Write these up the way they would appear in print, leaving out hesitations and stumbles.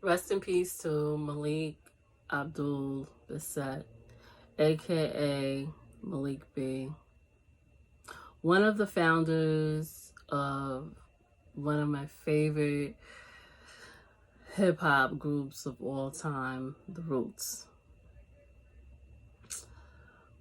Rest in peace to Malik Abdul Basit, aka Malik B, one of the founders of one of my favorite hip hop groups of all time, The Roots.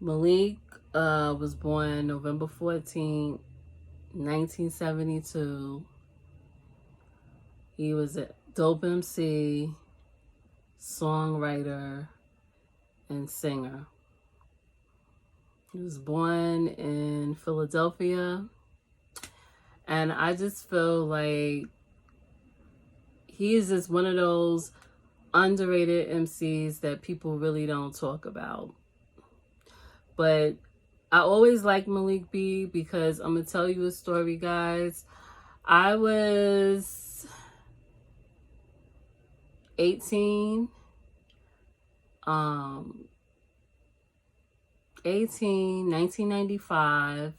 Malik was born November 14, 1972. He was a dope MC, songwriter, and singer. He was born in Philadelphia, and I just feel like he is just one of those underrated MCs that people really don't talk about. But I always like Malik B because I'm going to tell you a story, guys. I was 18, 1995,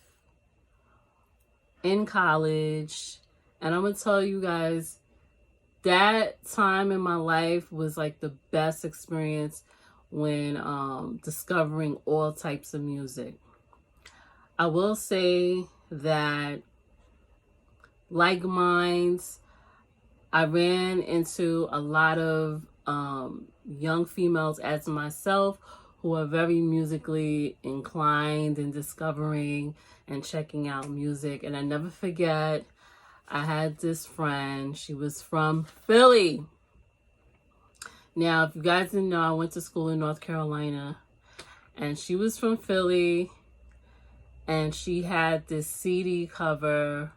in college, and I'm gonna tell you guys, that time in my life was like the best experience when discovering all types of music. I will say that, like minds, I ran into a lot of young females as myself who are very musically inclined and discovering and checking out music. And I never forget, I had this friend. She was from Philly. Now, if you guys didn't know, I went to school in North Carolina. And she was from Philly. And she had this CD cover.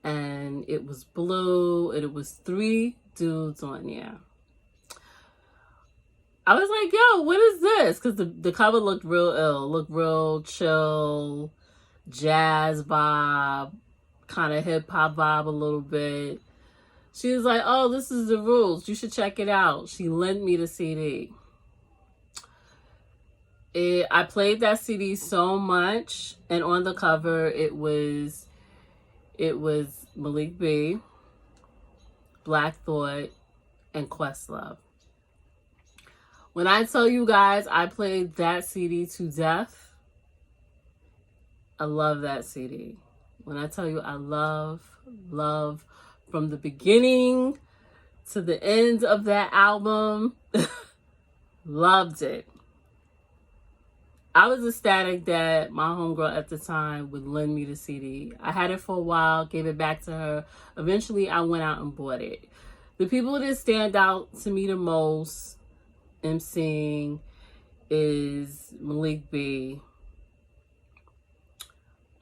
And it was blue, and it was 3 dudes on there. I was like, yo, what is this? Because the cover looked real ill, looked real chill, jazz vibe, kind of hip-hop vibe a little bit. She was like, oh, this is The Roots. You should check it out. She lent me the CD. I played that CD so much, and on the cover, it was Malik B, Black Thought, and Questlove. When I tell you guys I played that CD to death, I love that CD. When I tell you I love from the beginning to the end of that album, loved it. I was ecstatic that my homegirl at the time would lend me the CD. I had it for a while, gave it back to her. Eventually, I went out and bought it. The people that stand out to me the most emceeing is Malik B,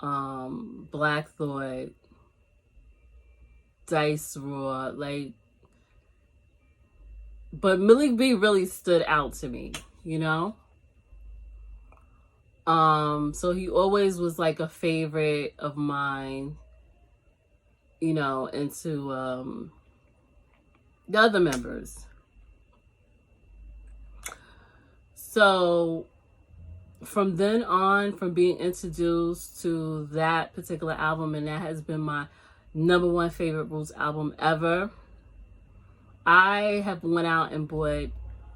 Black Thought, Dice Raw, but Malik B really stood out to me, you know? So he always was like a favorite of mine, you know, into the other members. So from then on, from being introduced to that particular album, and that has been my #1 favorite Roots album ever, I have went out and bought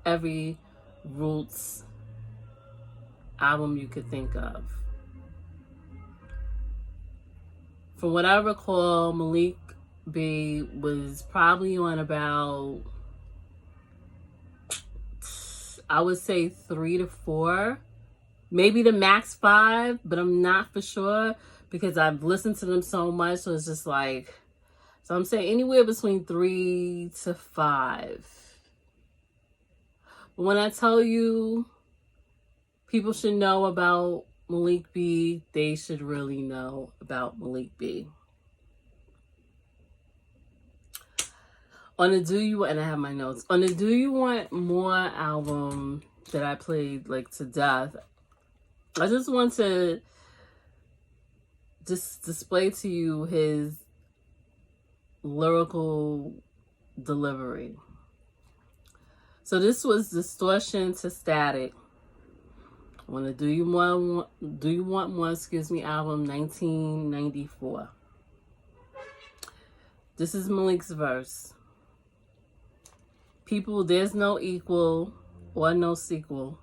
every Roots album you could think of. From what I recall, Malik B was probably on about, I would say 3 to 4, maybe the max 5, but I'm not for sure because I've listened to them so much. So it's just like, so I'm saying anywhere between 3 to 5. But when I tell you people should know about Malik B, they should really know about Malik B. On the Do You, and I have my notes, on the Do You Want More album that I played like to death, I just want to just display to you his lyrical delivery. So this was Distortion to Static on the Do You Want More, album, 1994. This is Malik's verse. People, there's no equal or no sequel.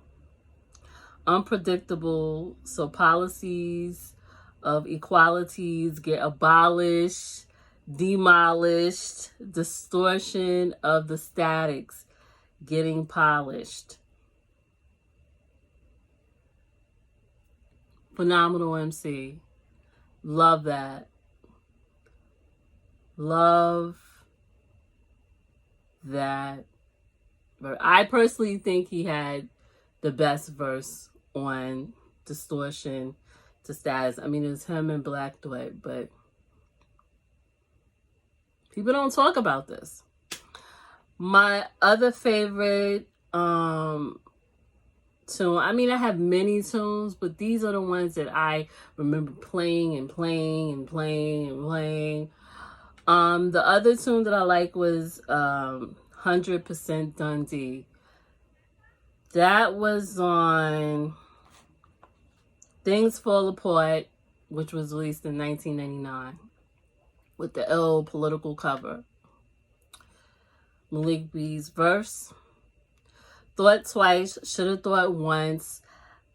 Unpredictable, so policies of equalities get abolished, demolished, distortion of the statics getting polished. Phenomenal MC. Love that. Love that. But I personally think he had the best verse on Distortion to Status. I mean, it was him and Black Thought, but people don't talk about this. My other favorite tune, I mean, I have many tunes, but these are the ones that I remember playing and playing and playing and playing. The other tune that I like was 100% Dundee. That was on Things Fall Apart, which was released in 1999 with the ill political cover. Malik B's verse. Thought twice, should have thought once.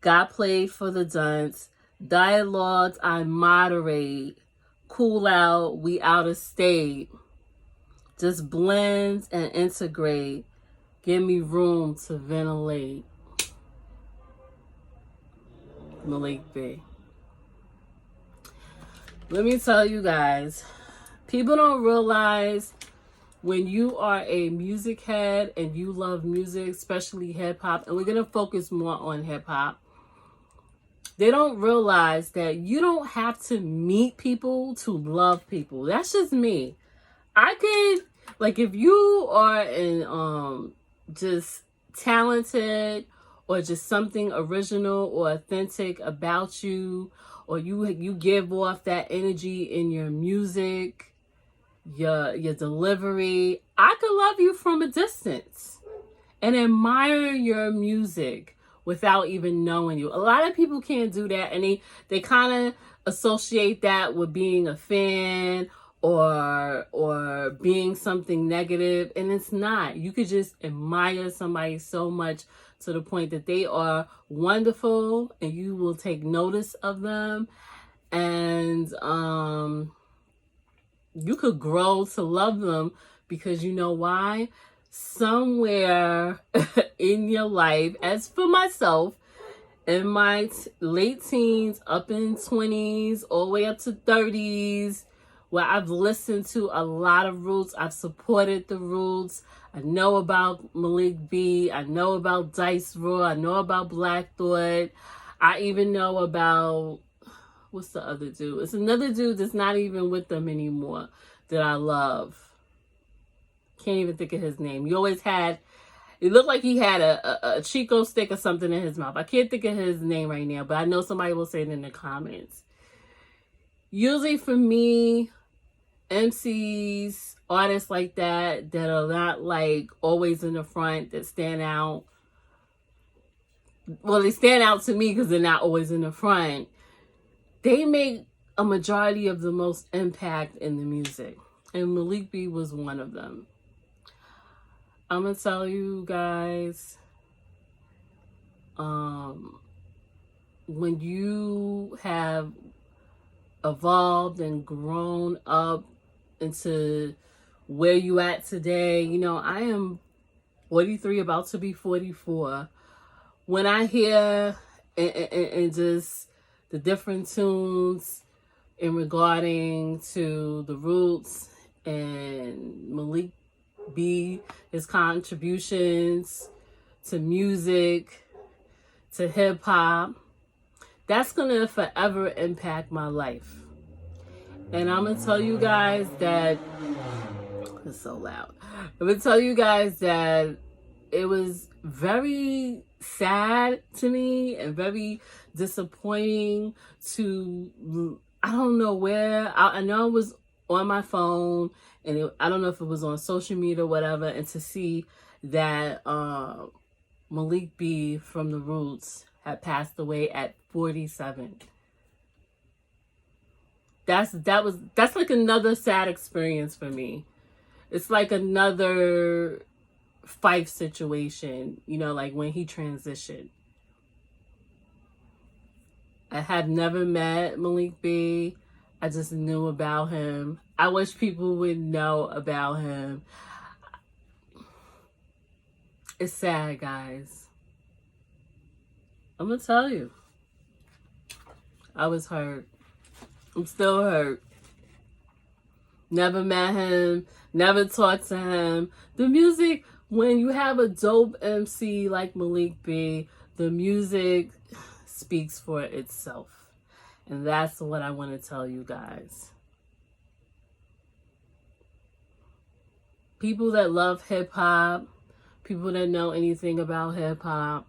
Got played for the dunce. Dialogues I moderate. Cool out, we out of state. Just blends and integrate. Give me room to ventilate. Malik B. Let me tell you guys, people don't realize when you are a music head and you love music, especially hip hop, and we're going to focus more on hip hop, they don't realize that you don't have to meet people to love people. That's just me. I could, like, if you are just talented or just something original or authentic about you, or you give off that energy in your music, your delivery, I could love you from a distance and admire your music without even knowing you. A lot of people can't do that, and they kind of associate that with being a fan or being something negative, and it's not. You could just admire somebody so much to the point that they are wonderful and you will take notice of them, and you could grow to love them because you know why? Somewhere in your life, as for myself, in my late teens, up in 20s, all the way up to 30s, where I've listened to a lot of Roots, I've supported the Roots, I know about Malik B, I know about Dice Raw, I know about Black Thought, I even know about, what's the other dude? It's another dude that's not even with them anymore that I love. Can't even think of his name. He always had, it looked like he had a Chico stick or something in his mouth. I can't think of his name right now, but I know somebody will say it in the comments. Usually for me, MCs, artists like that are not like always in the front, that stand out. Well, they stand out to me because they're not always in the front. They make a majority of the most impact in the music. And Malik B was one of them. I'm going to tell you guys, when you have evolved and grown up into where you at today, you know, I am 43, about to be 44. When I hear and just the different tunes in regarding to the Roots and Malik B, his contributions to music, to hip hop, that's gonna forever impact my life. And I'm gonna tell you guys that it's so loud. I'm gonna tell you guys that it was very sad to me and very disappointing to, I don't know where, I know it was on my phone, and I don't know if it was on social media or whatever, and to see that Malik B from the Roots had passed away at 47. That's like another sad experience for me. It's like another Fife situation, you know, like when he transitioned. I had never met Malik B. I just knew about him. I wish people would know about him. It's sad, guys. I'm gonna tell you. I was hurt. I'm still hurt. Never met him. Never talked to him. The music, when you have a dope MC like Malik B, the music speaks for itself. And that's what I want to tell you guys. People that love hip hop, people that know anything about hip hop,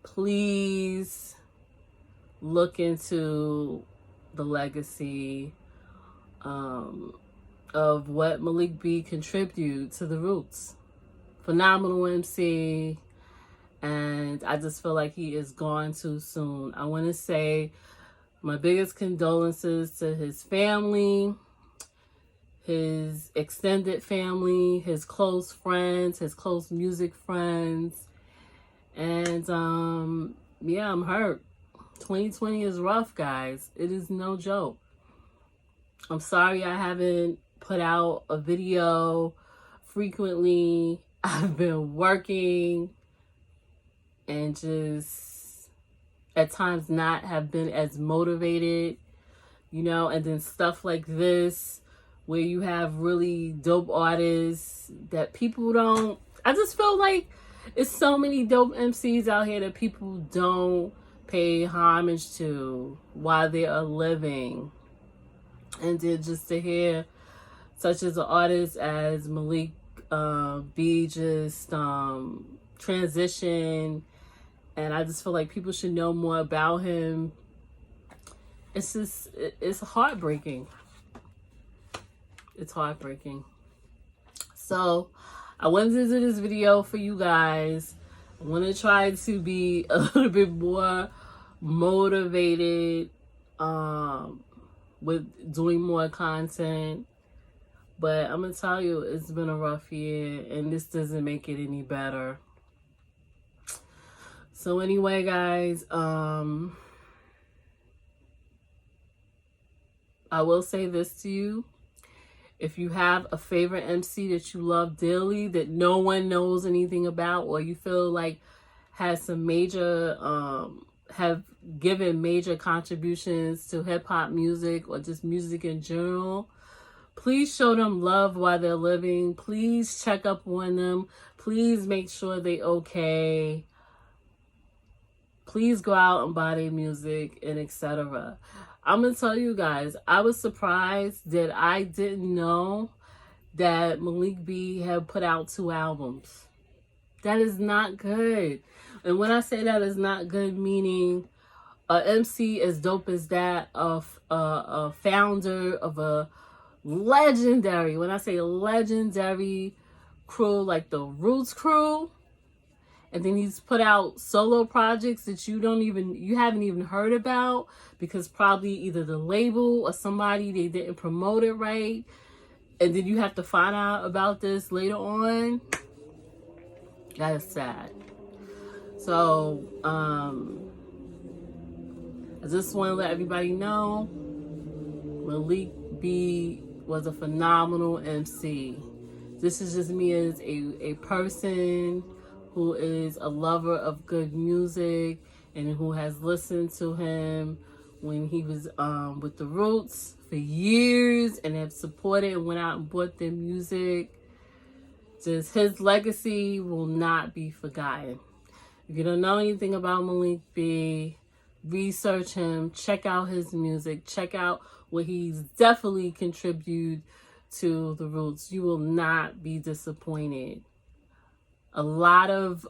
please look into the legacy of what Malik B contributed to the Roots. Phenomenal MC, and I just feel like he is gone too soon. I want to say my biggest condolences to his family, his extended family, his close friends, his close music friends. And yeah, I'm hurt. 2020 is rough, guys. It is no joke. I'm sorry I haven't put out a video frequently. I've been working and just at times not have been as motivated, you know, and then stuff like this where you have really dope artists that people don't, I just feel like it's so many dope MCs out here that people don't pay homage to while they are living. And then just to hear such as an artist as Malik B just transition, and I just feel like people should know more about him. It's just, it's heartbreaking. It's heartbreaking. So I wanted to do this video for you guys. I want to try to be a little bit more motivated with doing more content. But I'm going to tell you, it's been a rough year, and this doesn't make it any better. So anyway, guys, I will say this to you. If you have a favorite MC that you love dearly, that no one knows anything about, or you feel like has some major, have given major contributions to hip hop music or just music in general, please show them love while they're living. Please check up on them. Please make sure they're okay. Please go out and buy their music and etc. I'm going to tell you guys, I was surprised that I didn't know that Malik B had put out 2 albums. That is not good. And when I say that is not good, meaning a MC as dope as that, a founder of a legendary, when I say legendary crew, like the Roots crew, and then he's put out solo projects that you haven't even heard about because probably either the label or somebody, they didn't promote it right, and then you have to find out about this later on. That is sad. So I just want to let everybody know Malik B was a phenomenal MC. This is just me as a person who is a lover of good music and who has listened to him when he was with the Roots for years and have supported and went out and bought their music. Just his legacy will not be forgotten. If you don't know anything about Malik B, research him, check out his music, check out what he's definitely contributed to the Roots. You will not be disappointed. A lot of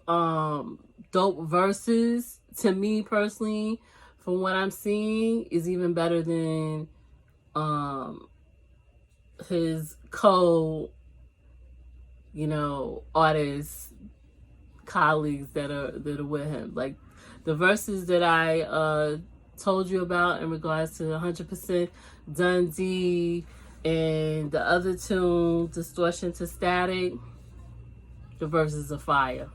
dope verses, to me personally, from what I'm seeing, is even better than his artists, colleagues that are with him. Like the verses that I told you about in regards to 100% Dundee and the other tune, Distortion to Static. The verses are fire.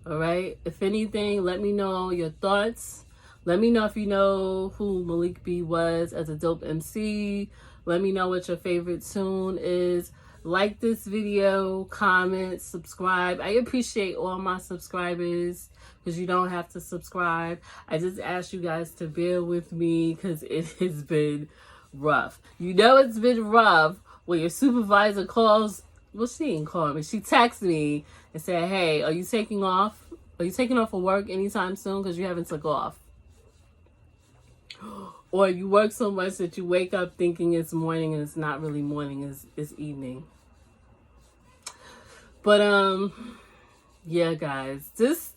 All right. If anything, let me know your thoughts. Let me know if you know who Malik B was as a dope MC. Let me know what your favorite tune is. Like this video, comment, subscribe. I appreciate all my subscribers because you don't have to subscribe. I just ask you guys to bear with me because it has been rough. You know it's been rough when your supervisor calls. Well, she didn't call me. She texted me and said, hey, are you taking off? Are you taking off for work anytime soon? Because you haven't took off. Or you work so much that you wake up thinking it's morning and it's not really morning, it's evening. But yeah, guys, this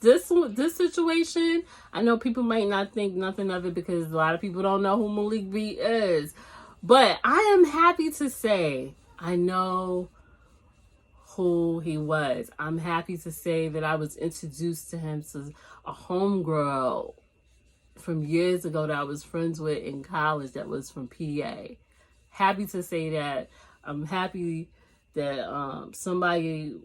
situation, I know people might not think nothing of it because a lot of people don't know who Malik B is. But I am happy to say I know who he was. I'm happy to say that I was introduced to him to a homegirl from years ago that I was friends with in college that was from PA. Happy to say that. I'm happy that somebody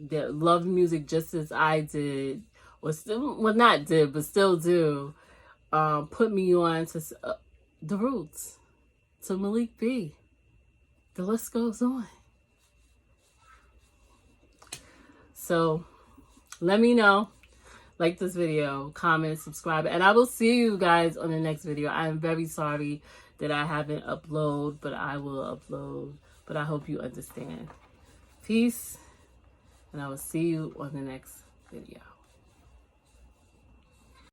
that loved music just as I did, or still, well, not did, but still do, put me on to the roots, to Malik B. The list goes on. So let me know. Like this video, comment, subscribe, and I will see you guys on the next video. I am very sorry that I haven't uploaded, but I will upload. But I hope you understand. Peace, and I will see you on the next video.